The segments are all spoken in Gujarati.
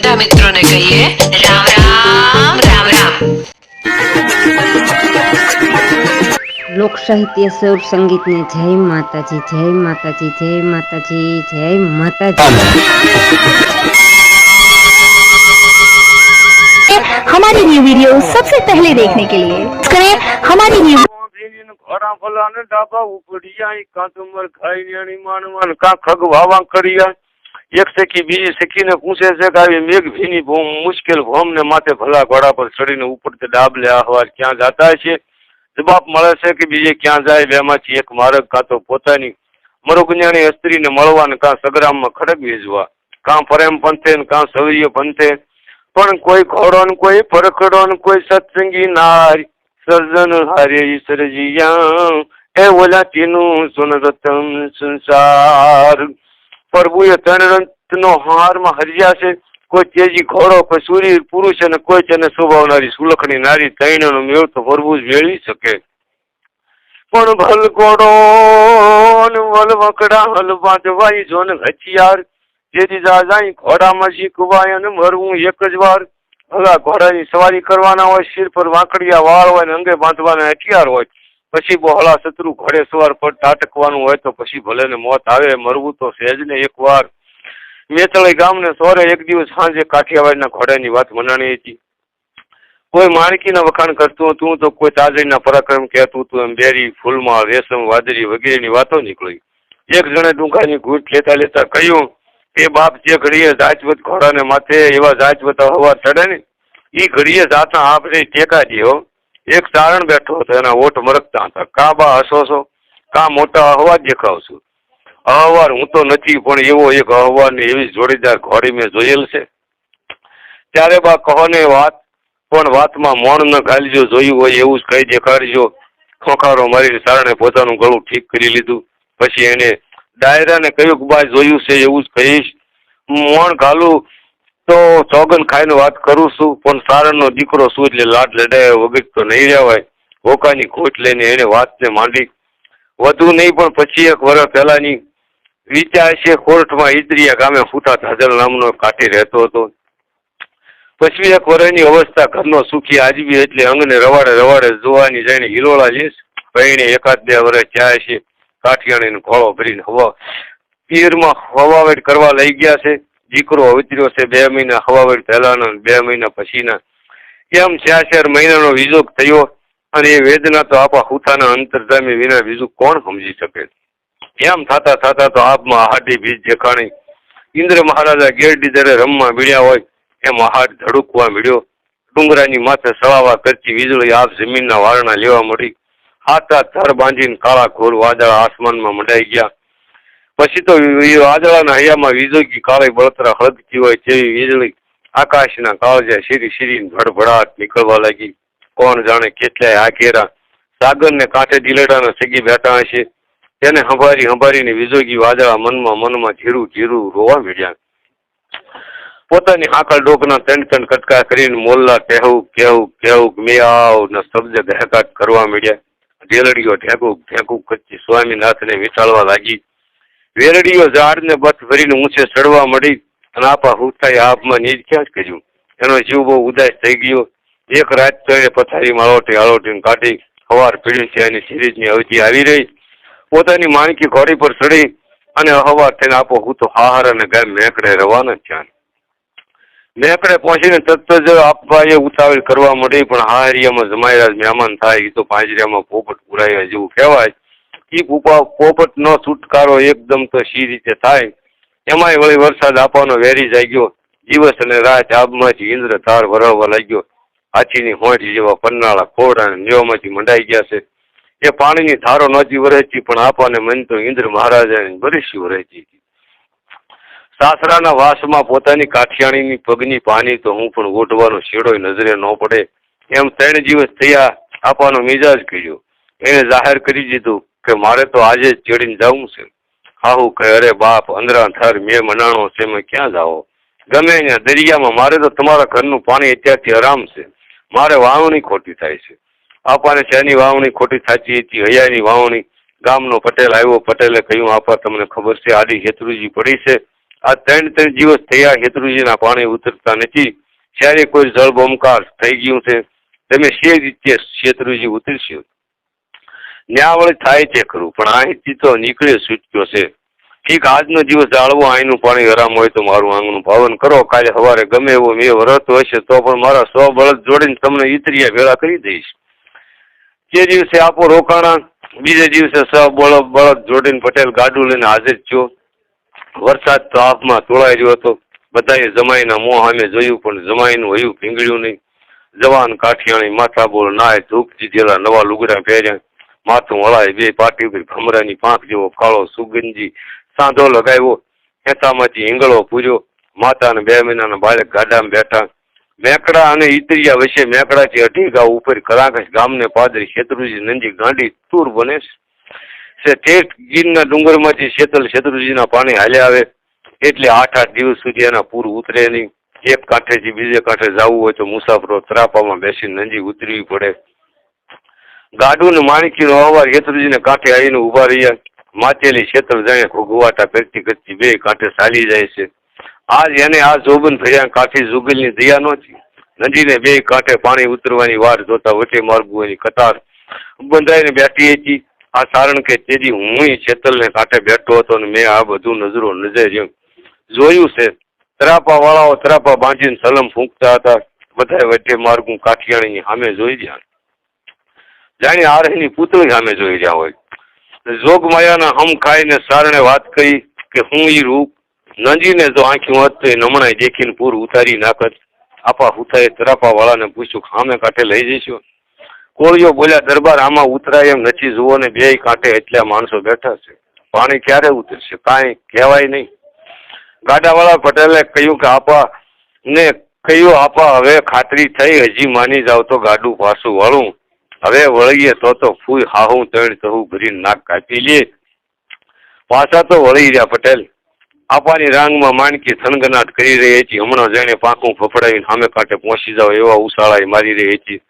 બધા મિત્રોને કહીએ રામ રામ રામ રામ। લોક સાહિત્ય સૌર संगीत ने जय माताजी जय माताजी जय माताजी जय माताजी। हमारी न्यू वीडियो सबसे पहले देखने के लिए करें हमारी न्यू घोड़ा भला ने डाबा उपड़िया का तुमर खाई न्याणी मानवान का खग वावा करिया एक सेकी बीजी सेकी ने पूछे से कि मेघ भीनी मुश्किल भोम ने माथे भला घोड़ा पर चढ़ीने ऊपर ते डाब ले हवार क्या जाता है। जवाब મળે છે કે બીજે ક્યાં જાય બેમાંથી એક માર્ગ કાં તો પોતાની મરુગુન્યાની સ્ત્રીને મળવા ને કાં સગરામમાં ખડક વેચવા કાં પ્રેમ પંથે ને કાં સવરીય પંથે પણ કોઈ ઘોડો ને કોઈ પરખડો ને કોઈ સત્સંગી નારી સર્જન હારે ઈશ્વરજીયા એ ઓલા તેનું સુનરતમ સંસાર પ્રભુએ ત્રણ રંગનો હારમાં હરિયા છે। કોઈ તેજી ઘોડો કોઈ સૂર્ય પુરુષ અને કોઈ તેને સ્વભાવનારી સુલખણી નારી ત્રણનો મેળ તો પ્રભુ જ મેળવી શકે। પણ ભલ ઘોડો વલ વકડા હલ બાંધવાઈ જોન હથિયાર જેથી જાય ઘોડામાં શીખવાય અને મરવું એક જ વાર। ભલા ઘોડાની સવારી કરવાના હોય સિર પર વાંકડિયા વાળ હોય ને અંગે બાંધવાના હથિયાર હોય પછી બહોળા શત્રુ ઘોડે સવાર પર ટાટકવાનું હોય તો પછી ભલે ને મોત આવે મરવું તો સહેજ ને એક વાર। મેતળી ગામને સોરે એક દિવસ સાંજે કાઠિયાવાડના ઘોડાની વાત મનાણી હતી। કોઈ માણકીના વખાણ કરતું હતું તો કોઈ તાજડીના પરાક્રમ કહેતું હતું એમ બેરી ફૂલમાં રેશમ વાદળી વગેરેની વાતો નીકળી। એક જણે ડુંગાની ઘૂંટ લેતા લેતા કહ્યું કે બાપ જે ઘડીએ જાજવત ઘોડાને માથે એવા જાજવત હવા ચડે ને એ ઘડીએ જાતા આપણે ટેકા દ્યો। એક ચારણ બેઠો હતો એના ઓઠ મરકતા હતા। કા બા હસો છો કા મોટા અહવા દેખાવશું। અહવાર હું તો નથી પણ એવો એક અહવાર ને એવી જોડીદાર ઘોડી મેં જોયેલ છે। ત્યારે બા કહો ને વાત પણ વાતમાં મોણ ન ઘાલજો જોયું હોય એવું જ કહી દેખાડજો। ખોખારો મારીને ચારણે પોતાનું ગળું ઠીક કરી લીધું પછી એને ડાયરાને કહ્યું કે બા જોયું છે એવું જ કહીશ। મોણ ઘાલું તો સોગન ખાઈને વાત કરું છું પણ ચારણનો દીકરો શું એટલે લાડ લડાયા વગર તો નહીં રહેવાય। હોકાની ખોટ લઈને એને વાતને માંડી। વધુ નહીં પણ પછી એક વર્ષ પહેલાની વિચાર છે કોર્ટમાં ઈદરીયા ગામે ફૂટા ધાજલ નામનો કાઠી રહેતો હતો। પછી એક વર્ષની અવસ્થા ઘરનો સુખી આજવી એટલે અંગને રવાડે રવાડે જોવાની જઈને હિલોળા લેશ પૈણે એકાદ બે વર્ષ થયા છે। કાઠિયાણીનો ઘોડો ભરીને પિયરમાં હવાવેડ કરવા લઈ ગયા છે। દીકરો અવતર્યો છે 2 મહિના હવાવેડ પહેલાનો 2 મહિના પછીના એમ 4 મહિનાનો વિજોગ થયો અને એ વેદના તો આપા હુથાના અંતરજામી વિના બીજું કોણ સમજી શકે। એમ થતા થતા તો આપમાં હાડી બીજ દેખાણી। ઇન્દ્ર મહારાજા ગેરડી દરે રમવા મળ્યા હોય એમ હાડ ધડુકવા મળ્યો। ડુંગરાની માથે સળાવા કરતી વીજળી આપ જમીનના વારણા લેવા મળી। હાથ ધર બાંધીને કાળા ઘોર વાદળા આસમાનમાં મંડાઈ ગયા। પછી તો વાદળાના હૈયામાં વીજળી કાળી બળતરા હળગતી હોય તેવી વીજળી આકાશના કાળજા શીરી શીરીને ભડભડાટ નીકળવા લાગી। કોણ જાણે કેટલાય આઘેરા સાગરને કાંઠે દિલેડાના સગી બેઠા હશે તેને હંભારી હંભારીને વીજળી વાદળા મનમાં ધીરું ધીરું રોવા મળ્યા। પોતાની હાકલ ડોકના ત્રણ કટકા કરીને મોલ્લા કહેવું કહેવું કહેવું મેયાવ ના શબ્દ ઘેકાટ કરવા મળ્યા। વેલડીઓ ઢેકું ઢેકું કરતી સ્વામીનાથને વીંટાળવા લાગી। વેલડીઓ ઝાડને બથ ભરીને ઊંચે ચડવા મળી અને આપા હુથાએ આપમાં નીજ ક્યાં જ કર્યું। એનો જીવ બહુ ઉદાસ થઈ ગયો। એક રાત તો એને પથારીમાં આલોટીને કાઢી હવાર પીડી છે એની સિરીજની અવધિ આવી રહી। પોતાની માણકી ઘોડી પર ચડી અને હવાર થઈને આપો હું તો હાહારાને ગામ મેકડે રવાના થયા। મેકડે પહોંચીને તરત જ આપવાએ ઉતાવળ કરવા મળી પણ હાહરિયામાં જમાયરા મહેમાન થાય એ તો પાંજરામાં પોપટ પુરાયા જેવું કહેવાય। એ પોપટનો છુટકારો એકદમ તો શી રીતે થાય। એમાંય વળી વરસાદ આપવાનો વેરી જાગ્યો। દિવસ અને રાત આબમાંથી ઇન્દ્ર તાર ભરાવવા લાગ્યો। હાથીની હોંઠ જેવા પન્નાળા ખોડા નેવામાંથી મંડાઈ ગયા છે। એ પાણીની ધારો નહોતી વરસતી પણ આપાને મન તો ઇન્દ્ર મહારાજાને બરીસી વરસતી હતી। સાસરાના વાસમાં પોતાની કાઠિયાણીની પગની પાની તો હું પણ ઓઢવાનો શેડો નજરે ન પડે એમ 3 દિવસ થયા। આપાનો મિજાજ કર્યો એને જાહેર કરી દીધું કે મારે તો આજે જ ચડીને જવું છે। હાહુ કહે અરે બાપ અંદરા થર મેં મનાણો છે મેં ક્યાં જાઓ ગમે ત્યાં દરિયામાં મારે તો તમારા ઘરનું પાણી અત્યારથી આરામ છે। મારે વાવણી ખોટી થાય છે। આપાને શેની વાવણી ખોટી થાતી હતી હૈયાની વાવણી। ગામનો પટેલ આવ્યો। પટેલે કહ્યું આપા તમને ખબર છે આડી હેતરુજી પડી છે આ 3 દિવસ થયા શેત્રુજીના પાણી ઉતરતા નથી. ત્યારે કોઈ જળબંબાકાર થઈ ગયું છે. તમે શે રીતે શેત્રુજી ઉતરશો? ન્યાવળ થાય તે ખરું, પણ અહીંથી તો નીકળે છૂટક્યો છે. ઠીક આજનો દિવસ જાળવો, અહીંનું પાણી હરામ હોય તો મારું આંગણું ભાવન કરો. કાલે સવારે ગમે એવો મેં વ્રત હશે તો પણ મારા 100 બળદ જોડીને તમને ઈતરિયા ભેળા કરી દઈશ. તે દિવસે આપો રોકાણા. બીજે દિવસે 100 બળદ જોડીને પટેલ ગાડું લઈને હાજર થયો. વરસાદ તો આંખમાં તોળાઈ રહ્યો હતો. બધાએ જમાઈના મોં સામે જોયું, પણ જમાઈનું હયું ભીંગળ્યું નહીં. જવાન કાઠિયાણી માથા બોળ નાય ધૂપ દીધેલા નવા લુગડા પહેર્યા, માથું વળાય, 2 પાટી ઉપર ભમરાની પાંખ જેવો કાળો સુગંજી સાંધો લગાવ્યો, ખેતામાંથી હિંગળો પૂર્યો. માતા અને 2 મહિનાના બાળક ગાડામાં બેઠા. મેકડા અને ઈતરિયા વચ્ચે મેકડાથી 2.5 ગાઉ ઉપર કરાકશ ગામને પાદરી શેત્રુજી નંજી ગાંડી તૂર બને છે. ઠેઠ ગીરના ડુંગરમાંથી શેત્રુજીના પાણી હાલ્યા આવે એટલે 8 દિવસ સુધી એના પૂર ઉતરે નહીં. એક કાંઠેથી બીજે કાંઠે જવું હોય તો મુસાફરો ત્રાપામાં બેસીને નંજી ઉતરવી પડે. ગાડું ને માણકીનો અવાજ શેત્રુજીને કાંઠે આવીને ઉભા રહ્યા. માતેલી શેતળ જાણે ઘોઘવાટા કરતી કરતી 2 કાંઠે ચાલી જાય છે. આજ એને આ જોબન ભર્યા કાઠી જુગલની દયા નહોતી. નદીને 2 કાંઠે પાણી ઉતરવાની વાર જોતા વટે માર્ગોની કતાર બંધાઈને બેઠી હતી. આ કારણ કે તેથી હું શેતલને કાંઠે બેઠો હતો અને મેં આ બધું નજરે જોયું છે. ત્રાપા વાળાઓ ત્રાપા બાંધીને સલમ ફૂંકતા હતા. બધા વચ્ચે માર્ગું કાઠિયાણીની સામે જોઈ રહ્યા, જાણે આરહીની પુતળી સામે જોઈ રહ્યા હોય. જોગમાયાના હમ ખાઈને સારણે વાત કરી કે હું ઈ રૂપ નંજીને જો આંખ્યું હોત તો એ નમણાય દેખીને પૂર ઉતારી નાખત. આપા હુથાએ ત્રાપા વાળાને પૂછ્યું, સામે કાંઠે લઈ જઈશો? કોળીઓ બોલ્યા, દરબાર આમાં ઉતરાય એમ નથી. જુઓ ને 2 કાંઠે એટલા માણસો બેઠા છે, પાણી ક્યારે ઉતરશે કાંઈ કહેવાય નહીં. ગાડાવાળા પટેલે કહ્યું કે આપા હવે ખાતરી થઈ, હજી માની જાવ તો ગાડું પાછું વળું. હવે વળીએ તો ફૂઈ હાહું 3 તહું ભરીને નાક કાપી લે. પાછા તો વળી રહ્યા પટેલ. આપાની રાંગમાં માણકી થનગનાટ કરી રહી હતી. હમણાં જાણે પાંખું ફફડાવીને સામે કાંઠે પહોંચી જાવ એવા ઉછાળાઈ મારી રહી હતી.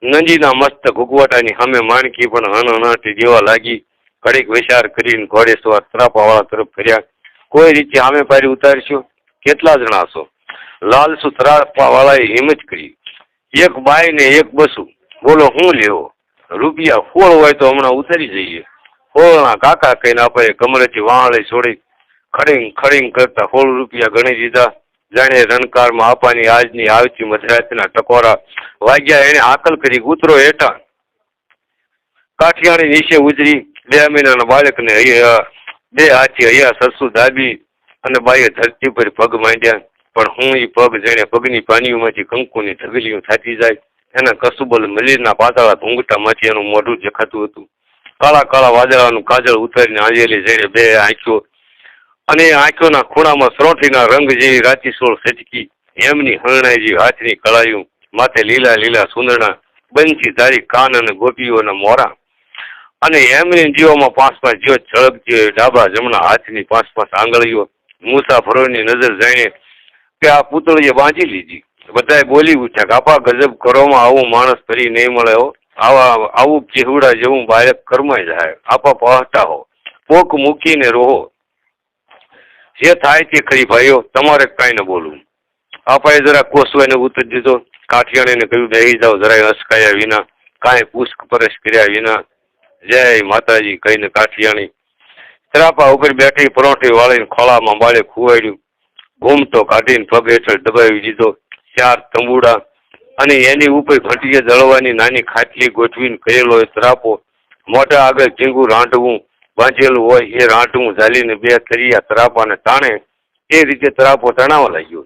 નંજીના મસ્ત ઘુગવાટાની સામે માણકી પણ હણહણાટી દેવા લાગી. ઘડીક વિચાર કરીને ઘોડેસવાર ત્રાપાવાળા તરફ ફર્યા. કોઈ રીતે સામે પારી ઉતારશો? કેટલા જણા છો? લાલસુ ત્રાપાવાળાએ હિંમત કરી. 1 બાઈ ને 1 બસું. બોલો હું લેવો? રૂપિયા 16 હોય તો હમણાં ઉતારી જઈએ. 16ના કાકા કહીને આપણે કમરેથી વાહળે છોડી ખડીંગ કરતા 16 રૂપિયા ગણી દીધા. જાણે રણકારમાં આપાની આજની આવતી મધરાતના ટકોરા વાગ્યા. એને આકલ કરી ઉતરો હેઠા. કાઠિયાણી નીચે ઉતરી. 2 મહિનાના બાળકને 2 હાથી હૈયા સરસું દાબી અને બાઈએ ધરતી પર પગ માંડ્યા. પણ હું એ પગ જાણે પગની પાનીઓમાંથી કંકુની ઢગલીઓ થતી જાય. એના કસુબલ મલીરના પાતળા ઘૂંઘટામાંથી એનું મોઢું દેખાતું હતું. કાળા કાળા વાદળાનું કાજળ ઉતારીને આવેલી જાણે 2 આંખો અને આંખોના ખૂણામાં સરોઠીના રંગ જેવી રાતીસોળ સચકી. એમની હરણાઈ જેવી હાથની કળાયું, માથે લીલા લીલા સુંદરણા, બંછી ધારી કાન અને ગોપીઓના મોરા. અને એમની જીવોમાં 5-5 જ્યોત ઝળકતી, ડાબા જમણા હાથની 5-5 આંગળીઓ. મુસાફરોની નજર જાણે કે આ પુતળીએ બાંધી લીધી. બધાએ બોલી ઉઠ્યા કે આપા ગજબ કરોમાં આવું માણસ ફરી નહીં મળે હો. આવું કેહુડા જેવું બાળક કરમાઈ જાય. આપા પહોંચતા હો, પોક મૂકીને રહો. જે થાય તે ખરી ભાઈઓ, તમારે કાંઈ ન બોલવું. આપાએ જરા કોસવાઈને ઉતરી દીધો. કાઠિયાણીને કહ્યું, બેસી જાઓ જરાય હસકાયા વિના, કાંઈ પૂછપરછ કર્યા વિના. જય માતાજી કહીને કાઠિયાણી ત્રાપા ઉપર બેઠી પરોઠી વાળીને ખોળામાં બાળે ખુવાડ્યું. ઘૂમતો કાઢીને પગ હેઠળ દબાવી દીધો. 4 તંબુડા અને એની ઉપર ઘંટીએ દળવાની નાની ખાટલી ગોઠવીને કરેલો ત્રાપો. મોઢા આગળ ઝીંગું રાંધવું બાંધેલું હોય એ રાંધવું ઝાલીને 2 તરિયા ત્રાપાને તાણે એ રીતે ત્રાપો તણાવવા લાગ્યો.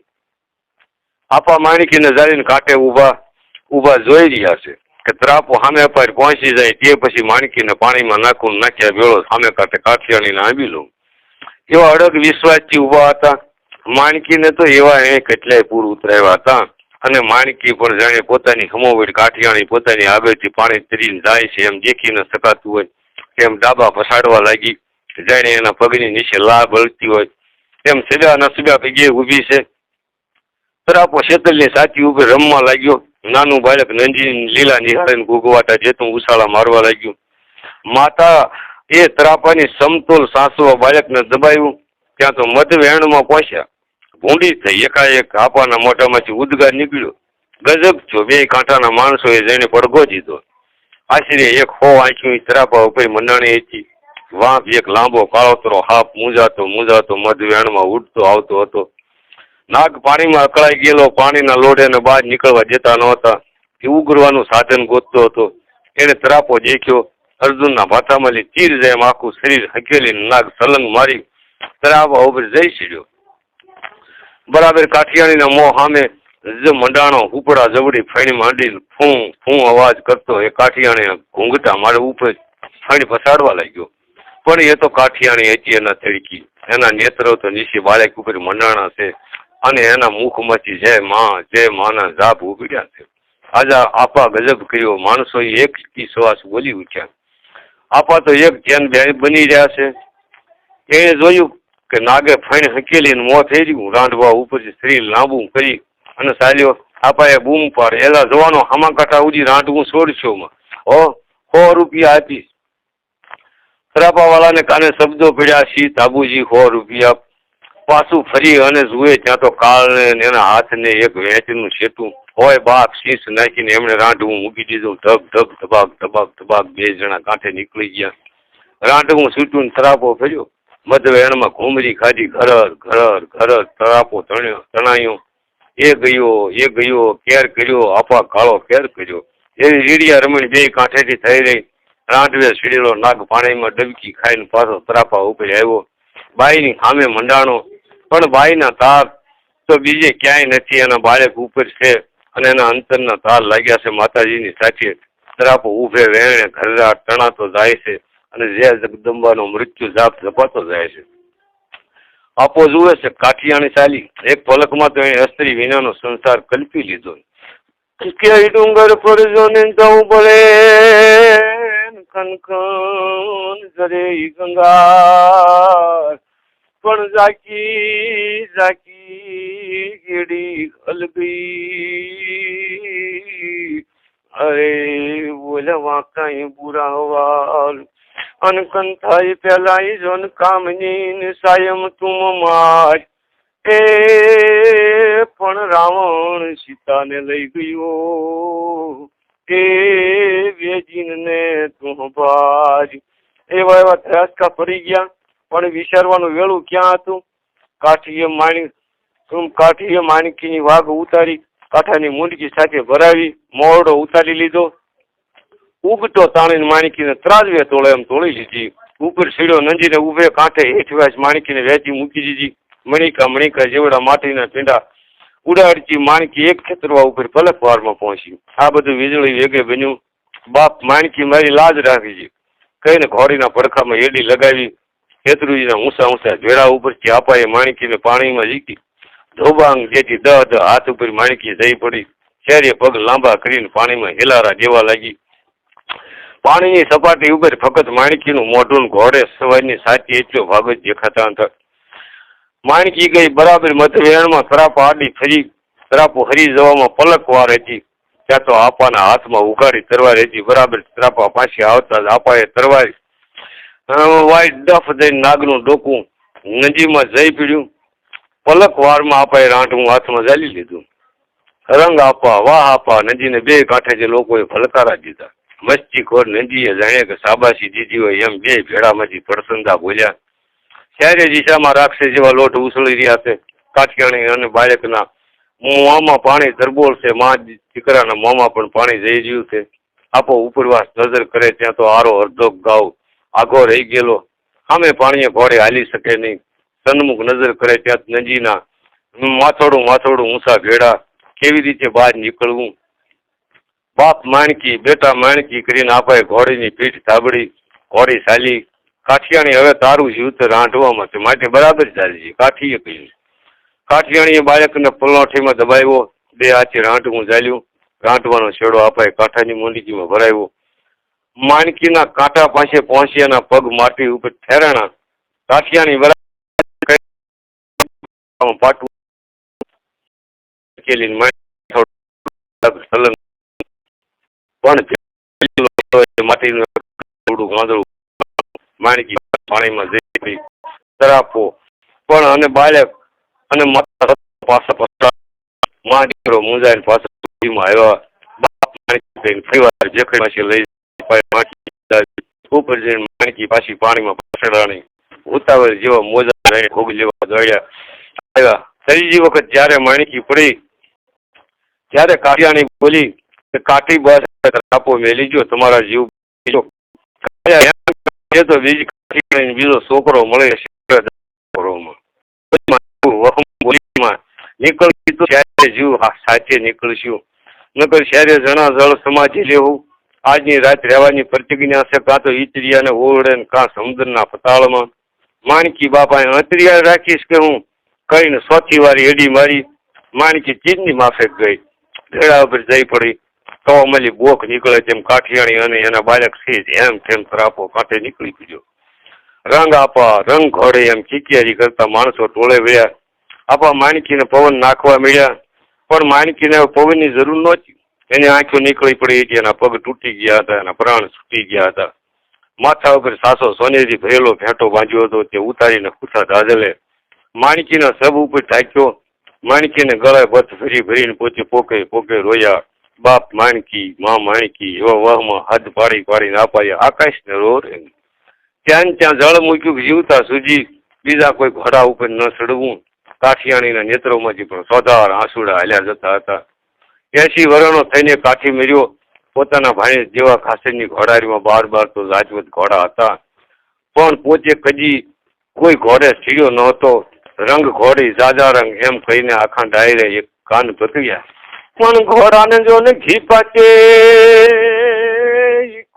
આપા માણકીને ઝાલીને કાંઠે ઊભા જોઈ રહ્યા છે કે ત્રાપો સામે પાર પહોંચી જાય તે પછી માણકીને પાણીમાં નાખ્યા ભેળો સામે કાંઠે કાઠિયાણીને આંબી લઉં. એવા અડગ વિશ્વાસથી ઊભા હતા. માણકીને તો એવા એને કેટલાય પૂર ઉતરાવ્યા હતા. અને માણકી પણ જાણે પોતાની હમોવડ કાઠિયાણી પોતાની આગળથી પાણી તરીને જાય છે એમ દેખીને શકાતું હોય એમ ડાબા પસાડવા લાગી. જાણે એના પગની નીચે લા બળતી હોય એમ સજા નસબ્યા પગે ઊભી છે. ત્રાપો શેતલની સાચી ઉપર રમવા લાગ્યો. નાનું બાળક નંજી લીલા નિહાળીને ઘૂઘવાટા જેતું ઉછાળા મારવા લાગ્યું. માતા એ ત્રાપાની સમતોલ સાસવા બાળકને દબાવ્યું. ત્યાં તો મધવેણમાં પહોંચ્યા. ભૂંડી થઈ. એકાએક આપાના મોઢામાંથી ઉદ્ગાર નીકળ્યો. ગજબ છો, બે કાંઠાના માણસોએ જઈને પડઘો દીધો. આશરે 100 આંખી તરાપા ઉપર મંડાણી હતી. વાંપ એક લાંબો કાળોતરો હાપ મૂંઝાતો મધવેણમાં ઉડતો આવતો હતો. નાગ પાણીમાં અકળાઈ ગયેલો, પાણીના લોઢેને બહાર નીકળવા દેતા નહોતા. એ ઉગરવાનું સાધન ગોતતો હતો. એને તરાપો દેખ્યો. અર્જુનના ભાથામાંથી તીર જાય એમ આખું શરીર હકેલીને નાગ સલંગ મારી તરાપા ઉપર જઈ સીડ્યો. બરાબર કાઠિયાણીના મોં સામે મંડાણો ઉપડા જવડી ફણી માંડીને ફૂં ફૂં અવાજ કરતો એ કાઠિયાણી ઘૂંઘટા મારે ઉપર ફણી પસાડવા લાગ્યો. પણ એ તો કાઠિયાણી હતી એના તડકી. એના નેત્રો તો નીચે બાળક ઉપર મંડાણા છે અને એના મુખમાંથી જય માના જાપ ઉભર્યા છે. આજા આપા ગજબ કર્યો. માણસો એક શ્વાસ બોલી ઉઠ્યા. આપા તો એક ધ્યાન બની રહ્યા છે. એને જોયું કે નાગે ફણ હકેલીને મોં થઈ રહ્યું. રાંધવા ઉપરથી શરીર લાંબુ કરી અને ચાલ્યો. આપાએ બૂમ પાડે, એલા જવાનો હામાકાંઠા ઉડી રાંધવું છોડશો માં 100 રૂપિયા આપીશ. તરાપાવાળાને કાને શબ્દો પડ્યા. શી તાબુજી 100 રૂપિયા. પાછું ફરી અને જુએ ત્યાં તો કાળને એના હાથને એક વેચનું છેટું હોય. બાપ શીશ નાખીને એમણે રાંધવું મૂકી દીધું. ધબ ધબાક ધબાક ધબાક. 2 જણા કાંઠે નીકળી ગયા. રાંધવું છૂટું તરાપો ફર્યો. મધવેણમાં ઘૂમરી ખાધી. ઘર તરાપો તણાયો. એ ગયો કેર કર્યો. આપા કાળો કેર કર્યો. એવી રીડિયા રમણી 2 કાંઠેથી થઈ રહી. રાંધવે સીડેલો નાગ પાણીમાં ડબકી ખાઈને પાછો તરાપા ઉપર આવ્યો. બાઈની સામે મંડાણો. પણ બાઈના તાર તો બીજે ક્યાંય નથી. એના બાળક ઉપર છે અને એના અંતરના તાર લાગ્યા છે માતાજીની સાથે. તરાપો ઉભે વેણે ઘરરા તણાતો જાય છે અને જે જગદંબાનો મૃત્યુ જાપ ઝપાતો જાય છે. આપો જુએ છે કાઠિયાણી ચાલી. એક પલકમાં તો એને સ્ત્રી વિનાનો સંસાર કલ્પી લીધો. કે ડુંગર પર જોને જવું પડે ખનખન જરે ગંગા. પણ જાકી ગેડી અલગી. અરે બોલવા કઈ બુરા હવાલ. અનકન થાય પેલા જોન કામની સાયમ તું માર. એ પણ રાવણ સીતાને લઈ ગયો. એ વેજીને તું બાજ. એવા ત્રાસકા પડી ગયા. પણ વિચારવાનું વેળું ક્યાં હતું. કાઠીએ માણકીની વાઘ ઉતારી કાંઠાની મુંડકી સાથે ભરાવી મોરડો ઉતારી લીધો. ઉગતો તાણીને માણકીને ત્રાજવે તોળે એમ તોડી લીધી. ઉપર સીડો નંજીને ઉભે કાંઠે હેઠવાસ માણકીને વેચી મૂકી દીધી. મણિકા જેવડા માટીના પીંડા ઉડાડતી માણકી એક ખેતરવા ઉપર પલકવારમાં પહોંચી. આ બધું વીજળી વેગે બન્યું. બાપ માણકી મારી લાજ રાખી છે કહીને ઘોડીના પડખામાં એડી લગાવી. ખેતરુજીના ઊંચા ઝેડા ઉપરથી આપાએ માણકીને પાણીમાં ઝીકી. ધોબાંગ જેથી દહ હાથ ઉપર માણકી જઈ પડી. શેરીએ પગ લાંબા કરીને પાણીમાં હેલારા દેવા લાગી. પાણીની સપાટી ઉપર ફક્ત માણકીનું મોઢું ઘોડે સવારની સાચી એટલો ભાગ જ દેખાતા હતા. માણકી ગઈ બરાબર મધવેણમાં. તરાપો આડી ફરી. તરાપો હરી જવામાં પલકવાર હતી. ત્યાં તો આપાના હાથમાં ઉઘાડી તરવાર હતી. બરાબર તરાપા પાછી આવતા જ આપાએ તરવાર વાઈટ ડફ દઈને નાગનું ડોકું નજીમાં જઈ પીડ્યું. પલકવારમાં આપાએ રાંઢવું હાથમાં ઝાલી લીધું. રંગ આપા વાહ આપા નજીને 2 કાંઠે જે લોકોએ ફલકારા દીધા. મસ્તીખોર નજીએ જાણે કે સાબાસી દીધી હોય એમ 2 ભેડામાંથી પડસંદા બોલ્યા. ચારે દિશામાં રાક્ષસ જેવા લોટ ઉછળી રહ્યા છે. કાઠિયાણી અને બાળકના મોંમાં પાણી તરબોળ છે. માં દીકરાના મોંમાં પણ પાણી જઈ રહ્યું છે. આપો ઉપરવાસ નજર કરે ત્યાં તો આરો અડધો ગાવ આઘો રહી ગયેલો. સામે પાણીએ ઘોડે હાલી શકે નહીં. સન્મુખ નજર કરે ત્યાં નજીના માથોડું ઊંચા ભેડા. કેવી રીતે બહાર નીકળવું. બાપ માણકી બેટા માણકી કરીને આપાએ ઘોડીની પીઠ થાબડી. ઘોડી ચાલી. કાઠિયાણી હવે તારું જીવ તો રાંધવામાં છે માટે બરાબર ચાલજી કાઠીએ કહ્યું. કાઠિયાણીએ બાળકને પલોઠીમાં દબાવ્યો. 2 હાથે રાંધવું ચાલ્યું. રાંધવાનો છેડો આપાએ કાંઠાની મુંડકીમાં ભરાવ્યો. માણકીના કાંઠા પાસે પહોંચ્યાના પગ માટી ઉપર ઠેરાણા. કાઠિયાણી બરાબર પાટું પણ માટીનું થોડું ગાંદડું. માણકી પાણીમાં જઈ તરાપો પણ અને બાળક અને માતા પાછા પછા માં દીકરો મુંજાઈને પાછા સુધીમાં આવ્યા. બાપ માણકી થઈને ફરીવાર જેખડી પાછી લઈ ઉપર જઈને માણકી પાછી પાણીમાં પસરાણી. ઉતાવળ જેવા મોજા લઈને ભોગ લેવા દોડ્યા આવ્યા. ત્રીજી વખત જયારે માણકી પડી ત્યારે કાઠિયાણી બોલી કે કાઠી બસ આપો મેલી જો તમારા જીવ તો બીજી કાઠિયાણી બીજો છોકરો મળે નીકળતી તો જીવ સાચે નીકળશું નકર શહેરે જણા જળ સમાજી લેવું. આજની રાત રહેવાની પ્રતિજ્ઞા છે કાં તો ઈતરિયાને ઓરડે ને કાં સમુદ્રના પતાળમાં. માણકી બાપાએ અંતરિયા રાખીશ કે હું કહીને ચોથી વારી એડી મારી. માણકી ચીજની માફેક ગઈ. ભેડા ઉપર જઈ પડી. કવામલી બોખ નીકળે તેમ કાઠિયાણી અને એના બાળક છે એમ તેમ તરાપો કાંઠે નીકળી પડ્યો. રંગ આપા રંગ ઘોડે એમ ચીકિયારી કરતા માણસો ટોળે વળ્યા. આપા માણકીને પવન નાખવા મળ્યા પણ માણકીને પવનની જરૂર નહોતી. એની આંખો નીકળી પડી હતી, એના પગ તૂટી ગયા હતા, એના પ્રાણ છૂટી ગયા હતા. માથા ઉપર સાસો સોનેરી ભરેલો ભેંટો બાંધ્યો હતો તે ઉતારીને ખુશા દાદલે માણકીના સબ ઉપર ઢાંક્યો. માણકીને ગળે બથ ભરી ભરીને પોતે પોકે પોકે રોયા. બાપ માણકી માં માણકી એવા વહમાં હાથ પાડી પાડીને આપાયા આકાશને રોર. ત્યાં ત્યાં જળ મૂક્યું જીવતા સુધી બીજા કોઈ ઘોડા ઉપર ન ચડવું. કાઠિયાણીના નેત્રોમાંથી પણ સોધાર આંસુડા હાલ્યા જતા હતા. 80 વર્ષનો થઈને કાઠી મેર્યો. પોતાના ભાઈ જેવા ખાસેની ઘોડારીમાં બાર તો રાજવત ઘોડા હતા પણ પોતે કદી કોઈ ઘોડે સ્થિર્યો નહોતો. રંગ ઘોડી જાજા રંગ એમ કહીને આખા ડાયરે એક કાન પકડ્યા. પણ ઘોડાને જો ને ઘી પાચે,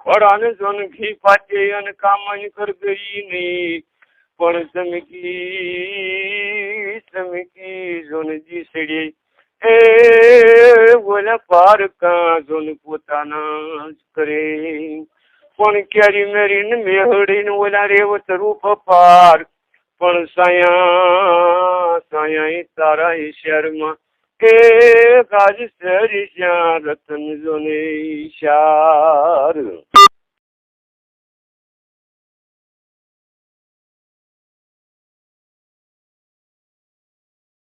ઘોડાને જો ને ઘી પાચે અને કામાની કર ગઈ નહીં પણ ચમકી ચમકી જોનજી સડી એ બોલા પાર કા જોન પોતાના જ કરે પણ ક્યારી મેરીને મેહડીને ઓલા રેવત રૂપ પાર પણ સાયા સાયા તારા શહેરમાં કે ગાજ શહેરી શ્યા રતન જોને ઈશાર.